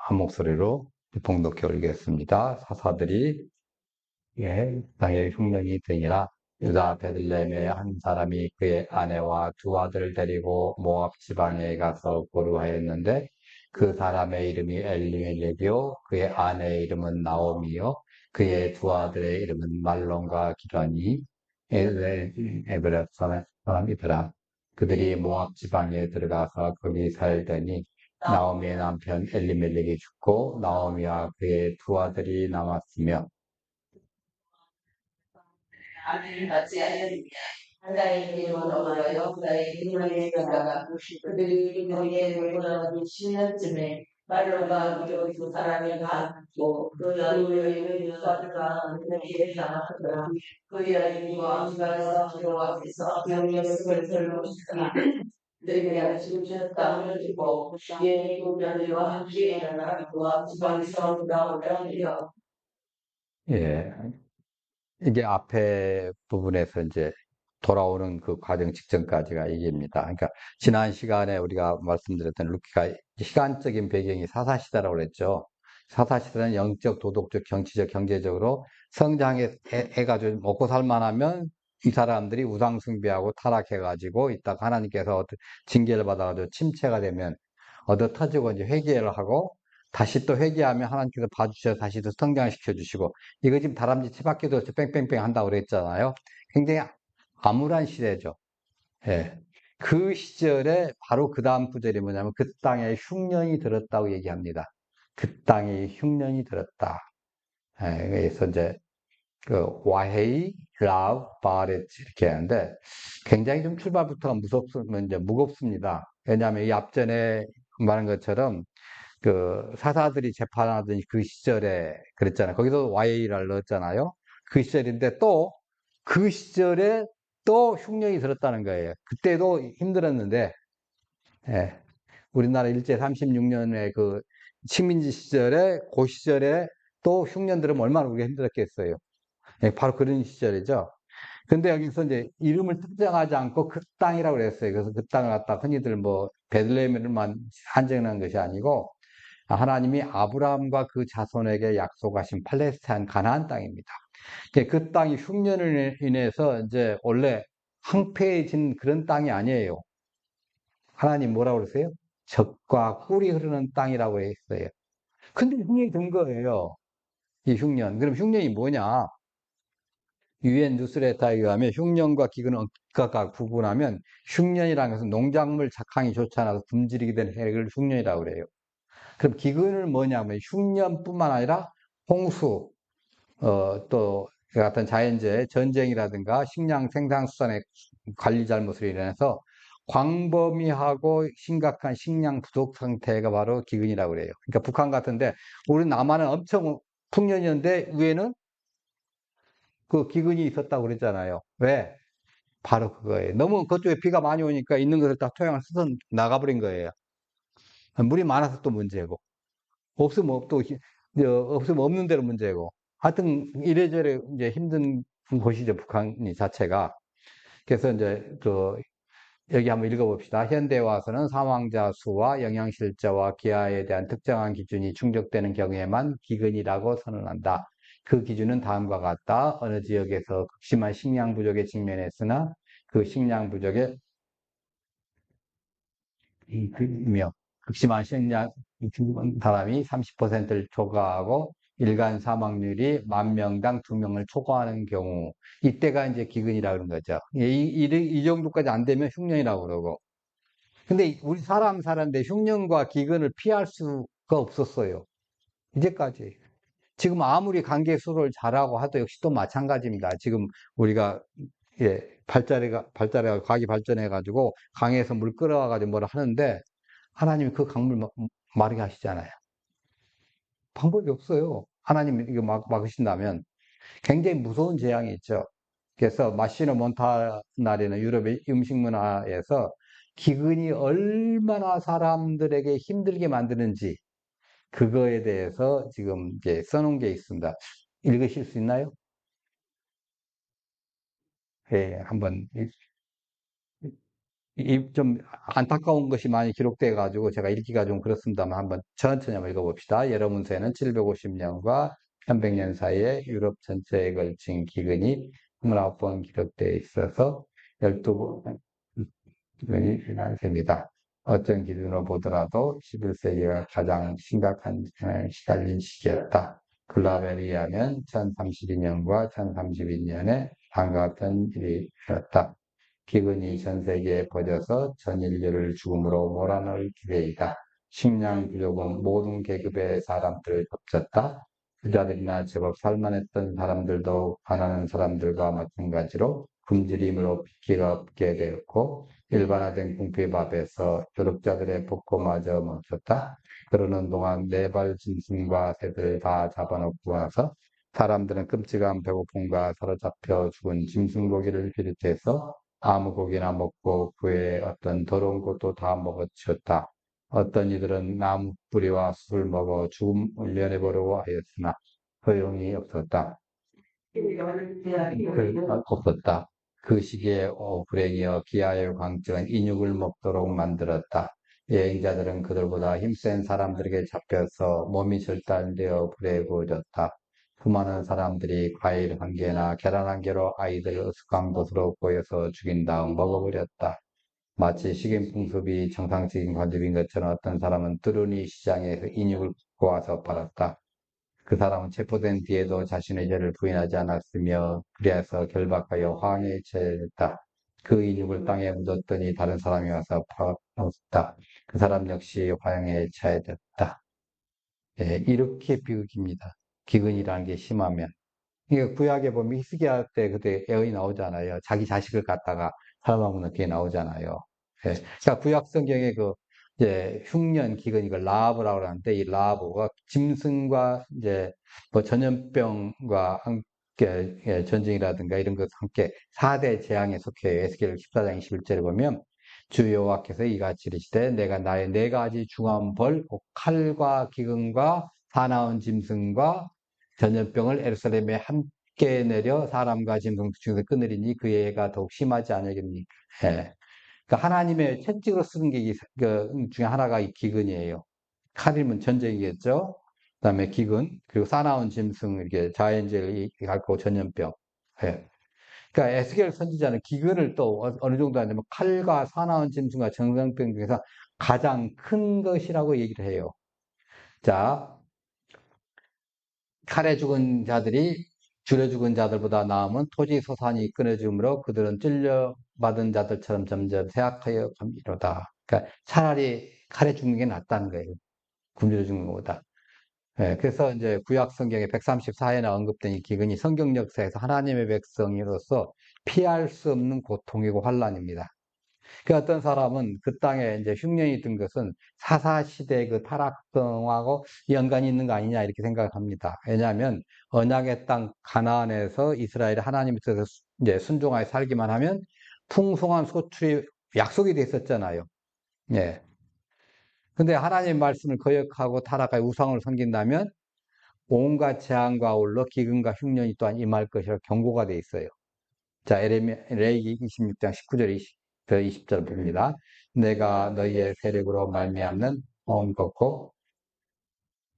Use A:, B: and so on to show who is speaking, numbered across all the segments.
A: 한 목소리로 봉독해 올리겠습니다. 사사들이 땅의 흉년이 되니라. 유다 베들레헴의 한 사람이 그의 아내와 두 아들을 데리고 모압 지방에 가서 거류하였는데 그 사람의 이름이 엘리멜렉이요 그의 아내의 이름은 나오미요 그의 두 아들의 이름은 말론과 기란이 에브라 사람이더라. 그들이 모압 지방에 들어가서 거기 살더니 나오미의 남편 엘리멜렉이 죽고 나오미와 그의 두 아들이 남았으며
B: 하나의 이름으로 하여 그의 이름을 전하가 그들이 거기에 머물러 10년쯤에 말로가 두 사람이 갔고 그 여인의 여자가 그에게 남았더라. 그의 아이와 그가 여호와 앞에서 명령을 들었으니 그들이 지금 땅을 두고 예 군자들과 함께 일어나 그와 지방에서 돌아오려
A: 예, 이게 앞에 부분에서 이제 돌아오는 그 과정 직전까지가 얘기입니다. 그러니까 지난 시간에 우리가 말씀드렸던 루키가 시간적인 배경이 사사시대라고 그랬죠. 사사시대는 영적, 도덕적, 정치적, 경제적으로 성장해가지고 먹고 살만하면 이 사람들이 우상숭배하고 타락해가지고 이따가 하나님께서 징계를 받아가지고 침체가 되면 얻어 터지고 이제 회개를 하고 다시 또 회개하면 하나님께서 봐주셔서 다시 또 성장시켜 주시고 이거 지금 다람쥐 치바퀴도 뺑뺑뺑 한다고 그랬잖아요. 굉장히 암울한 시대죠. 예. 그 시절에 바로 그 다음 구절이 뭐냐면 그 땅에 흉년이 들었다고 얘기합니다. 그 땅에 흉년이 들었다. 예, 그래서 이제 그 와헤이, 라우, 바렛 이렇게 하는데 굉장히 좀 출발부터가 이제 무겁습니다. 왜냐하면 이 앞전에 말한 것처럼 그 사사들이 재판하던 그 시절에 그랬잖아요. 거기서 YA를 넣었잖아요. 그 시절인데 또 그 시절에 또 흉년이 들었다는 거예요. 그때도 힘들었는데, 예. 우리나라 일제 36년의 그 식민지 시절에 그 시절에 또 흉년 들으면 얼마나 우리가 힘들었겠어요. 예, 바로 그런 시절이죠. 근데 여기서 이제 이름을 특정하지 않고 그 땅이라고 그랬어요. 그래서 그 땅을 갖다 흔히들 뭐 베들레헴을만 한정한 것이 아니고 하나님이 아브라함과 그 자손에게 약속하신 팔레스타인 가나안 땅입니다. 그 땅이 흉년을 인해서 이제 원래 황폐해진 그런 땅이 아니에요. 하나님 뭐라고 그러세요? 젖과 꿀이 흐르는 땅이라고 했어요. 근데 흉년이 든 거예요. 이 흉년. 그럼 흉년이 뭐냐? 유엔 뉴스레터에 의하면 흉년과 기근은 각각 구분하면 흉년이라는 것은 농작물 작황이 좋지 않아서 굶주리게 된 해를 흉년이라고 그래요. 그럼 기근은 뭐냐면 흉년뿐만 아니라 홍수, 또 같은 자연재해, 전쟁이라든가 식량 생산수산의 관리 잘못으로 인해서 광범위하고 심각한 식량 부족 상태가 바로 기근이라고 그래요. 그러니까 북한 같은데 우리 남한은 엄청 풍년이었는데 위에는 그 기근이 있었다고 그랬잖아요. 왜? 바로 그거예요. 너무 그쪽에 비가 많이 오니까 있는 것을 다 토양을 씻어 나가버린 거예요. 물이 많아서 또 문제고. 없으면 또, 없으면 없는 대로 문제고. 하여튼, 이래저래 이제 힘든 곳이죠, 북한 자체가. 그래서 이제, 여기 한번 읽어봅시다. 현대에 와서는 사망자 수와 영양실조와 기아에 대한 특정한 기준이 충족되는 경우에만 기근이라고 선언한다. 그 기준은 다음과 같다. 어느 지역에서 극심한 식량 부족에 직면했으나 그 식량 부족에 며 극심한 식량 죽은 사람이 30%를 초과하고 일간 사망률이 10,000명당 2명을 초과하는 경우 이때가 이제 기근이라고 그러는 거죠. 이 정도까지 안 되면 흉년이라고 그러고. 근데 우리 사람 사는데 흉년과 기근을 피할 수가 없었어요. 이제까지. 지금 아무리 관계 수를 잘하고 하도 역시 또 마찬가지입니다. 지금 우리가 발달해가 과학이 발전해가지고 강에서 물 끌어와가지고 뭐라 하는데 하나님이 그 강물 마르게 하시잖아요. 방법이 없어요. 하나님이 이거 막으신다면 굉장히 무서운 재앙이 있죠. 그래서 마시노 몬타나리는 유럽의 음식 문화에서 기근이 얼마나 사람들에게 힘들게 만드는지 그거에 대해서 지금 이제 써놓은 게 있습니다. 읽으실 수 있나요? 예, 한번 좀 안타까운 것이 많이 기록돼 가지고 제가 읽기가 좀 그렇습니다만 한번 천천히 한번 읽어봅시다. 여러분세는 750년과 1100년 사이에 유럽 전체에 걸친 기근이 29번 기록되어 있어서 12번 기근이 일어납니다. 어떤 기준으로 보더라도 11세기가 가장 심각한 시달린 시기였다. 글라벨에 의하면 1032년과 1032년에 다음과 같은 일이 있었다. 기근이 전 세계에 퍼져서 전 인류를 죽음으로 몰아넣을 기회이다. 식량 부족은 모든 계급의 사람들을 덮쳤다. 부자들이나 제법 살만했던 사람들도 가난한 사람들과 마찬가지로 굶주림으로 빚기가 없게 되었고 일반화된 궁핍앞에서 조력자들의 복고마저 멈췄다. 그러는 동안 네 발 짐승과 새들을 다 잡아놓고 와서 사람들은 끔찍한 배고픔과 사로잡혀 죽은 짐승 고기를 비롯해서 아무 고기나 먹고 그의 어떤 더러운 것도 다 먹어치웠다. 어떤 이들은 나무 뿌리와 술 먹어 죽음을 면해보려고 하였으나 소용이 없었다. 없었다. 그 시기에 불행이여 기아의 광증은 인육을 먹도록 만들었다. 여행자들은 그들보다 힘센 사람들에게 잡혀서 몸이 절단되어 불에 구워졌다. 수많은 사람들이 과일 한 개나 계란 한 개로 아이들을 으슥한 곳으로 꼬여서 죽인 다음 먹어버렸다. 마치 식인풍습이 정상적인 관습인 것처럼 어떤 사람은 뚜루니 시장에서 인육을 갖고 와서 팔았다. 그 사람은 체포된 뒤에도 자신의 죄를 부인하지 않았으며 그리하여서 결박하여 황해에 처했다. 그 인육을 땅에 묻었더니 다른 사람이 와서 파먹었다. 그 사람 역시 화형에 처해졌다. 예, 이렇게 비극입니다. 기근이라는 게 심하면. 이게 구약에 보면 히스기야 때 그때 예언이 나오잖아요. 자기 자식을 갖다가 사람하고는 그게 나오잖아요. 예. 그러니까 구약 성경에 그 이제 흉년 기근 이걸 라하브라고 하는데 이 라하브가 짐승과 이제 뭐 전염병과 함께 예, 전쟁이라든가 이런 것 함께 4대 재앙에 속해요. 에스겔 14장 21절에 보면 주 여호와께서 이같이 이르시되 내가 나의 네 가지 중한 벌, 곧 칼과 기근과 사나운 짐승과 전염병을 에루살렘에 함께 내려 사람과 짐승 중에서 끊으리니 그 예가 더욱 심하지 않으겠니? 예. 그러니까 하나님의 채찍으로 쓰는 게 그 중에 하나가 이 기근이에요. 칼이면 전쟁이겠죠. 그다음에 기근 그리고 사나운 짐승 이렇게 자연재해를 갖고 전염병. 예. 그러니까 에스겔 선지자는 기근을 또 어느 정도 하냐면 칼과 사나운 짐승과 전염병 중에서 가장 큰 것이라고 얘기를 해요. 자, 칼에 죽은 자들이 줄에 죽은 자들보다 나음은 토지 소산이 끊어짐으로 그들은 찔려받은 자들처럼 점점 쇠약하여 감기로다. 그러니까 차라리 칼에 죽는 게 낫다는 거예요. 굶주려 죽는 것보다. 예, 그래서 이제 구약 성경에 134회나 언급된 이 기근이 성경 역사에서 하나님의 백성으로서 피할 수 없는 고통이고 환란입니다. 그 어떤 사람은 그 땅에 이제 흉년이 든 것은 사사시대 그 타락성하고 연관이 있는 거 아니냐 이렇게 생각합니다. 왜냐하면 언약의 땅 가나안에서 이스라엘이 하나님의 뜻에 이제 순종하여 살기만 하면 풍성한 소출이 약속이 돼 있었잖아요. 예. 근데 하나님 말씀을 거역하고 타락하여 우상을 섬긴다면 온갖 재앙과 아울러 기근과 흉년이 또한 임할 것이라 경고가 돼 있어요. 자, 레이기 26장 19절 20절 봅니다. 내가 너희의 세력으로 말미암는 온 것고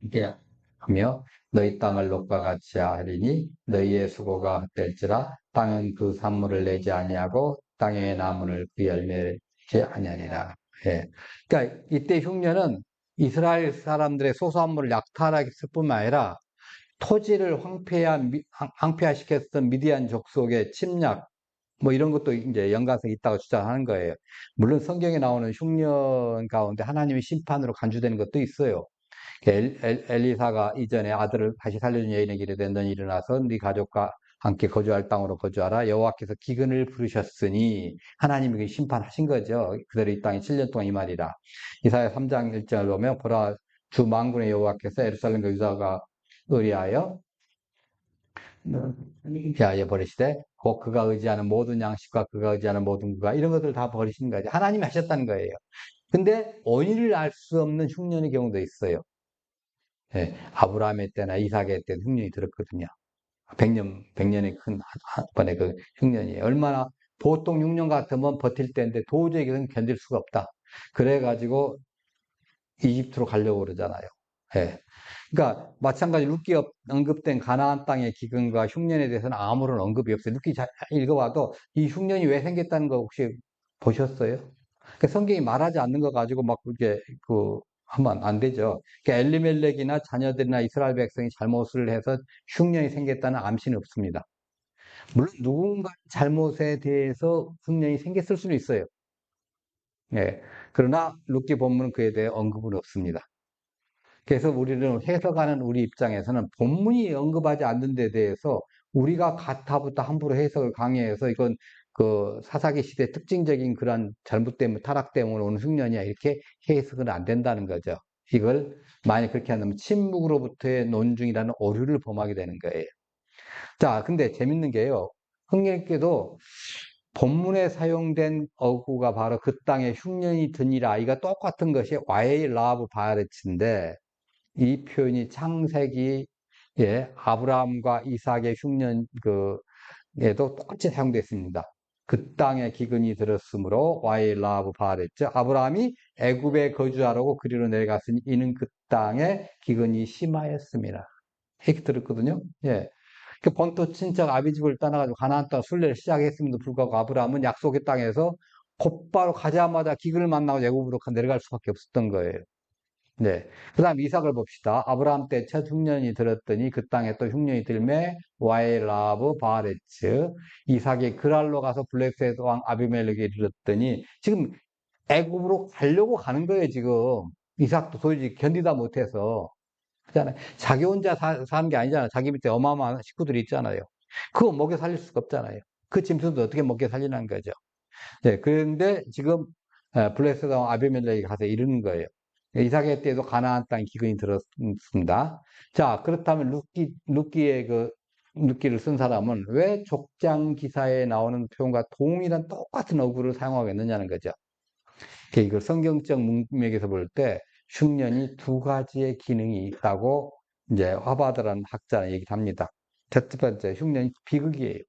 A: 이게 하며 너희 땅을 녹과 같이 하리니 너희의 수고가 헛될지라 땅은 그 산물을 내지 아니하고 땅의 나무를 그 열매를 지 아니하니라. 예. 그러니까 이때 흉년은 이스라엘 사람들의 소수한물을 약탈했을 뿐만 아니라 토지를 황폐화시켰던 미디안 족속의 침략, 뭐 이런 것도 이제 연관성이 있다고 주장하는 거예요. 물론 성경에 나오는 흉년 가운데 하나님의 심판으로 간주되는 것도 있어요. 엘리사가 이전에 아들을 다시 살려준 여인에게 이르되 너는 일어나서 네 가족과 함께 거주할 땅으로 거주하라. 여호와께서 기근을 부르셨으니 하나님이 심판하신 거죠. 그대로 이 땅에 7년 동안 이 말이라. 이사야 3장 1절을 보면 보라 주 만군의 여호와께서 예루살렘과 유다가 의리하여 피하여 버리시되 곧 그가 의지하는 모든 양식과 그가 의지하는 모든 구가 이런 것들 다 버리신 거죠. 하나님이 하셨다는 거예요. 근데 원인을 알 수 없는 흉년의 경우도 있어요. 예, 아브라함의 때나 이삭의 때는 흉년이 들었거든요. 100년의 큰 한 번의 그 흉년이에요. 얼마나 보통 6년 같으면 버틸 때인데 도저히 이건 견딜 수가 없다. 그래가지고 이집트로 가려고 그러잖아요. 예. 그러니까 마찬가지 루키 언급된 가나안 땅의 기근과 흉년에 대해서는 아무런 언급이 없어요. 루키 잘 읽어봐도 이 흉년이 왜 생겼다는 거 혹시 보셨어요? 그러니까 성경이 말하지 않는 거 가지고 막 그게 하면 안 되죠. 그러니까 엘리멜렉이나 자녀들이나 이스라엘 백성이 잘못을 해서 흉년이 생겼다는 암시는 없습니다. 물론 누군가 잘못에 대해서 흉년이 생겼을 수는 있어요. 예. 그러나 루키 본문은 그에 대해 언급은 없습니다. 그래서 우리는 해석하는 우리 입장에서는 본문이 언급하지 않는 데 대해서 우리가 가타부터 함부로 해석을 강요해서 이건 그 사사기 시대 특징적인 그런 잘못 때문에 타락 때문에 오는 흉년이야 이렇게 해석은 안 된다는 거죠. 이걸 만약 그렇게 한다면 침묵으로부터의 논중이라는 오류를 범하게 되는 거예요. 자, 근데 재밌는 게요. 흥미롭게도 본문에 사용된 어구가 바로 그 땅에 흉년이 드니라 이가 똑같은 것이 와이 라브 바야레츠인데 이 표현이 창세기 예, 아브라함과 이삭의 흉년 에도 똑같이 사용됐습니다. 그 땅에 기근이 들었으므로 와이 라브 바랬죠. 아브라함이 애굽에 거주하라고 그리로 내려갔으니 이는 그 땅에 기근이 심하였습니다. 이렇게 들었거든요. 예. 그 본토 친척 아비집을 떠나가지고 가나안 땅 순례를 시작했음에도 불구하고 아브라함은 약속의 땅에서 곧바로 가자마자 기근을 만나고 애굽으로 내려갈 수밖에 없었던 거예요. 네. 그 다음 이삭을 봅시다. 아브라함 때 첫 흉년이 들었더니 그 땅에 또 흉년이 들매 와이라브 바레츠 이삭이 그랄로 가서 블레셋 왕 아비멜렉에 이르렀더니 지금 애굽으로 가려고 가는 거예요, 지금. 이삭도 도저히 견디다 못해서. 그잖아요. 자기 혼자 사는 게 아니잖아요. 자기 밑에 어마어마한 식구들이 있잖아요. 그거 먹여 살릴 수가 없잖아요. 그 짐승도 어떻게 먹여 살리는 거죠. 네, 그런데 지금 블레셋 왕 아비멜렉이 가서 이르는 거예요. 이삭의 때도 가나안 땅 기근이 들었습니다. 자, 그렇다면 루키를 쓴 사람은 왜 족장 기사에 나오는 표현과 동일한 똑같은 어구를 사용하겠느냐는 거죠. 이걸 성경적 문맥에서 볼 때 흉년이 두 가지의 기능이 있다고 이제 화바드라는 학자는 얘기합니다. 첫 번째, 흉년이 비극이에요.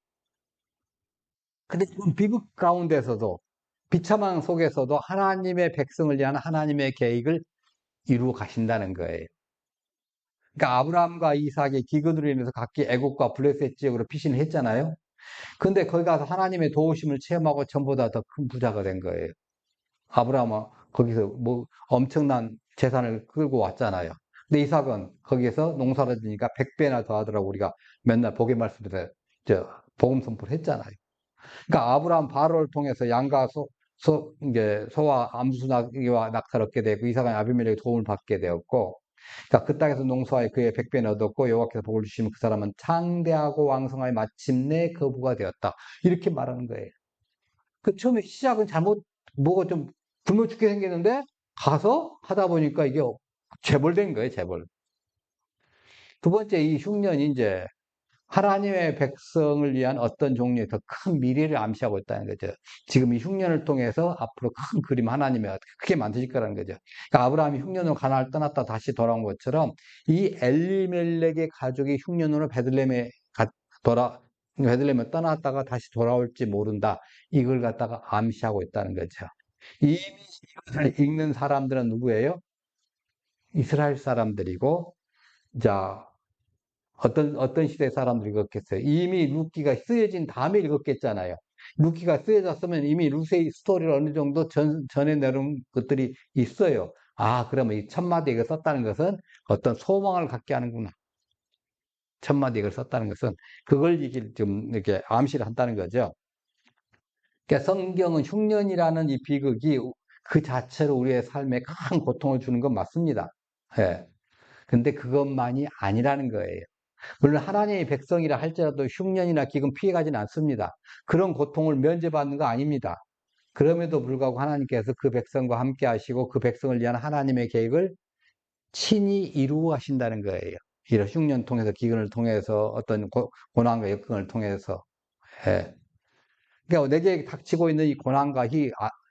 A: 근데 그 비극 가운데서도 비참한 속에서도 하나님의 백성을 위한 하나님의 계획을 이루어 가신다는 거예요. 그러니까 아브라함과 이삭의 기근으로 인해서 각기 애국과 블레셋 지역으로 피신을 했잖아요. 근데 거기 가서 하나님의 도우심을 체험하고 전보다 더 큰 부자가 된 거예요. 아브라함은 거기서 뭐 엄청난 재산을 끌고 왔잖아요. 근데 이삭은 거기에서 농사를 지니까 100배나 더 하더라고 우리가 맨날 복의 말씀에서 복음 선포를 했잖아요. 그러니까 아브라함 바로를 통해서 양과 이제 소와 암수나귀와 낙타를 얻게 되고 이삭은 아비멜렉의 도움을 받게 되었고, 그러니까 그 땅에서 농사에 그의 100배는 얻었고 여호와께서 복을 주시면 그 사람은 창대하고 왕성하여 마침내 거부가 되었다. 이렇게 말하는 거예요. 그 처음에 시작은 뭐가 좀 굶어 죽게 생겼는데 가서 하다 보니까 이게 재벌된 거예요, 재벌. 두 번째 이 흉년이 이제 하나님의 백성을 위한 어떤 종류의 더 큰 미래를 암시하고 있다는 거죠. 지금 이 흉년을 통해서 앞으로 큰 그림 하나님의 크게 만드실 거라는 거죠. 그러니까 아브라함이 흉년으로 가나안을 떠났다 다시 돌아온 것처럼 이 엘리멜렉의 가족이 흉년으로 베들레헴에 떠났다가 다시 돌아올지 모른다. 이걸 갖다가 암시하고 있다는 거죠. 이미 이것을 읽는 사람들은 누구예요? 이스라엘 사람들이고, 자, 어떤 시대 사람들이 읽었겠어요? 이미 루키가 쓰여진 다음에 읽었겠잖아요. 루키가 쓰여졌으면 이미 루세의 스토리를 어느 정도 전에 내놓은 것들이 있어요. 아, 그러면 이 천마디 이걸 썼다는 것은 어떤 소망을 갖게 하는구나. 천마디 이걸 썼다는 것은 그걸 좀 이렇게 암시를 한다는 거죠. 그러니까 성경은 흉년이라는 이 비극이 그 자체로 우리의 삶에 큰 고통을 주는 건 맞습니다. 예. 근데 그것만이 아니라는 거예요. 물론 하나님의 백성이라 할지라도 흉년이나 기근 피해가지는 않습니다. 그런 고통을 면제받는 거 아닙니다. 그럼에도 불구하고 하나님께서 그 백성과 함께 하시고 그 백성을 위한 하나님의 계획을 친히 이루어 하신다는 거예요. 이런 흉년 통해서 기근을 통해서 어떤 고난과 역경을 통해서 예. 그러니까 내게 닥치고 있는 이 고난과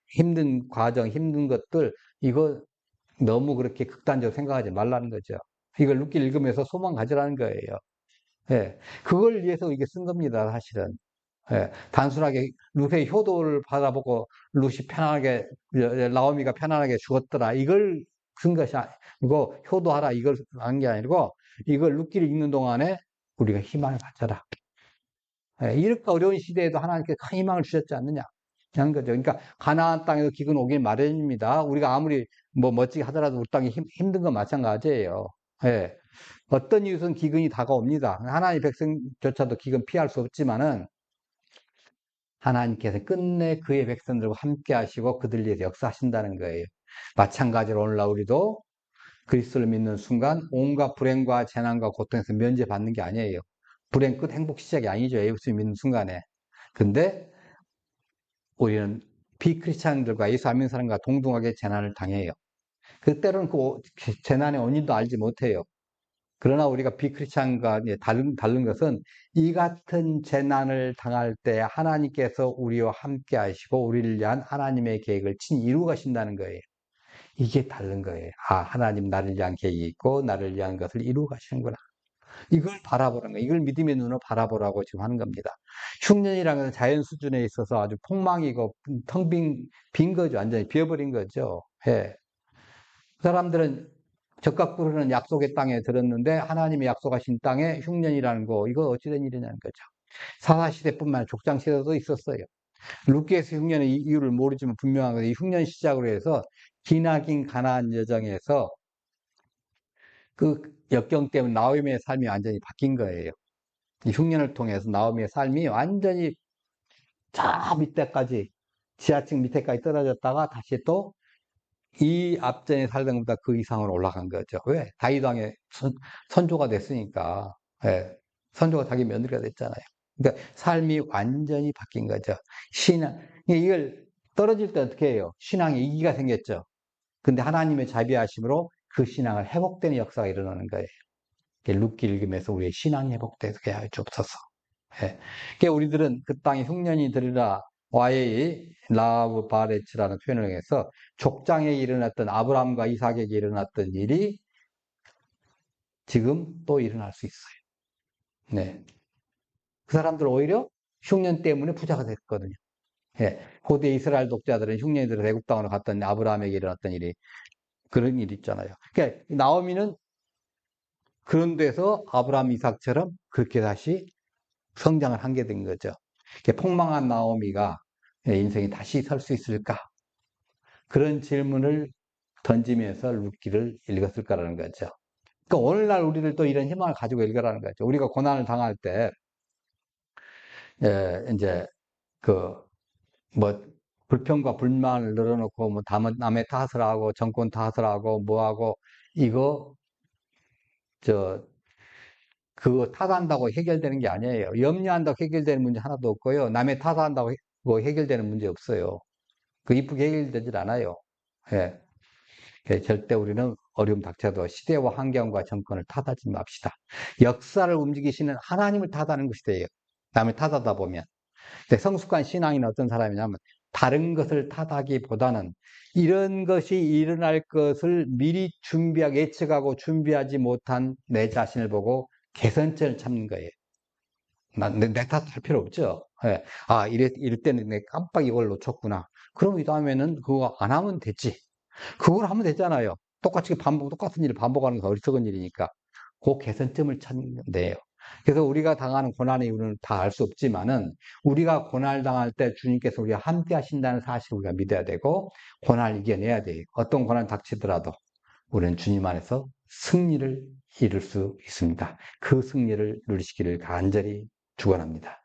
A: 힘든 과정, 힘든 것들 이거 너무 그렇게 극단적으로 생각하지 말라는 거죠. 이걸 읽기 읽으면서 소망 가지라는 거예요. 예. 그걸 위해서 이게 쓴 겁니다, 사실은. 예, 단순하게 룻의 효도를 받아보고 룻이 편안하게, 나오미가 편안하게 죽었더라. 이걸 쓴 것이 아니고, 효도하라. 이걸 한 게 아니고, 이걸 룻기를 읽는 동안에 우리가 희망을 가져라. 예, 이렇게 어려운 시대에도 하나님께 큰 희망을 주셨지 않느냐. 하는 거죠. 그러니까, 가나안 땅에도 기근 오길 마련입니다. 우리가 아무리 뭐 멋지게 하더라도 우리 땅이 힘든 건 마찬가지예요. 예. 어떤 이유선 기근이 다가옵니다. 하나님 백성조차도 기근 피할 수 없지만은, 하나님께서 끝내 그의 백성들과 함께 하시고 그들 위해서 역사하신다는 거예요. 마찬가지로 오늘날 우리도 그리스도를 믿는 순간 온갖 불행과 재난과 고통에서 면제받는 게 아니에요. 불행 끝 행복 시작이 아니죠. 예수를 믿는 순간에. 근데 우리는 비크리스찬들과 예수 안 믿는 사람과 동등하게 재난을 당해요. 그때로는 그 재난의 원인도 알지 못해요. 그러나 우리가 비크리스찬과 다른 것은 이 같은 재난을 당할 때 하나님께서 우리와 함께 하시고 우리를 위한 하나님의 계획을 친히 이루어 가신다는 거예요. 이게 다른 거예요. 아, 하나님 나를 위한 계획이 있고 나를 위한 것을 이루어 가시는구나. 이걸 바라보는 거예요. 이걸 믿음의 눈으로 바라보라고 지금 하는 겁니다. 흉년이라는 것은 자연 수준에 있어서 아주 폭망이고 빈 거죠. 완전히 비어버린 거죠. 예. 그 사람들은 적각 부르는 약속의 땅에 들었는데 하나님이 약속하신 땅에 흉년이라는 거 이거 어찌된 일이냐는 거죠. 사사시대뿐만 아니라 족장시대도 있었어요. 룻기에서 흉년의 이유를 모르지만 분명한 것이 흉년 시작으로 해서 기나긴 가나안 여정에서 그 역경 때문에 나오미의 삶이 완전히 바뀐 거예요. 이 흉년을 통해서 나오미의 삶이 완전히 저 밑에까지 지하층 밑에까지 떨어졌다가 다시 또 이 앞전에 살던 것보다 그 이상으로 올라간 거죠. 왜? 다윗 왕의 선조가 됐으니까. 예. 선조가 자기 며느리가 됐잖아요. 그러니까 삶이 완전히 바뀐 거죠. 신앙, 이걸 떨어질 때 어떻게 해요? 신앙에 이기가 생겼죠. 근데 하나님의 자비하심으로 그 신앙을 회복되는 역사가 일어나는 거예요. 룻기 읽으면서 우리의 신앙이 회복되게 하여 주옵소서. 예. 그러니까 우리들은 그 땅에 흉년이 들으라 와의 라브 바레츠라는 표현을 해서 족장에 일어났던 아브라함과 이삭에게 일어났던 일이 지금 또 일어날 수 있어요. 네. 그 사람들 오히려 흉년 때문에 부자가 됐거든요. 예. 고대 이스라엘 독자들은 흉년이 들어 애국 땅으로 갔던 아브라함에게 일어났던 일이 그런 일이 있잖아요. 그러니까 나오미는 그런 데서 아브라함 이삭처럼 그렇게 다시 성장을 하게 된 거죠. 폭망한 나오미가 인생이 다시 설 수 있을까? 그런 질문을 던지면서 룻기를 읽었을 거라는 거죠. 그러니까 오늘날 우리를 또 이런 희망을 가지고 읽으라는 거죠. 우리가 고난을 당할 때, 이제, 그, 뭐, 불평과 불만을 늘어놓고, 뭐, 남의 탓을 하고, 정권 탓을 하고, 뭐 하고, 이거, 저, 그거 탓한다고 해결되는 게 아니에요. 염려한다고 해결되는 문제 하나도 없고요. 남의 탓한다고 해결되는 문제 없어요. 그 이쁘게 해결되질 않아요. 예. 절대 우리는 어려움 닥쳐도 시대와 환경과 정권을 탓하지 맙시다. 역사를 움직이시는 하나님을 탓하는 것이 돼요. 남을 탓하다 보면. 근데 성숙한 신앙인은 어떤 사람이냐면 다른 것을 탓하기보다는 이런 것이 일어날 것을 미리 준비하고 예측하고 준비하지 못한 내 자신을 보고 개선점을 찾는 거예요. 내 탓할 필요 없죠. 예. 아, 이럴 때는 내 깜빡 이걸 놓쳤구나. 그럼 이 다음에는 그거 안 하면 됐지. 그걸 하면 되잖아요. 똑같은 일을 반복하는 거 어리석은 일이니까. 그 개선점을 찾는데요. 그래서 우리가 당하는 고난의 이유는 다 알 수 없지만은, 우리가 고난을 당할 때 주님께서 우리와 함께 하신다는 사실을 우리가 믿어야 되고, 고난을 이겨내야 돼요. 어떤 고난 닥치더라도, 우리는 주님 안에서 승리를 이룰 수 있습니다. 그 승리를 누리시기를 간절히 축원합니다.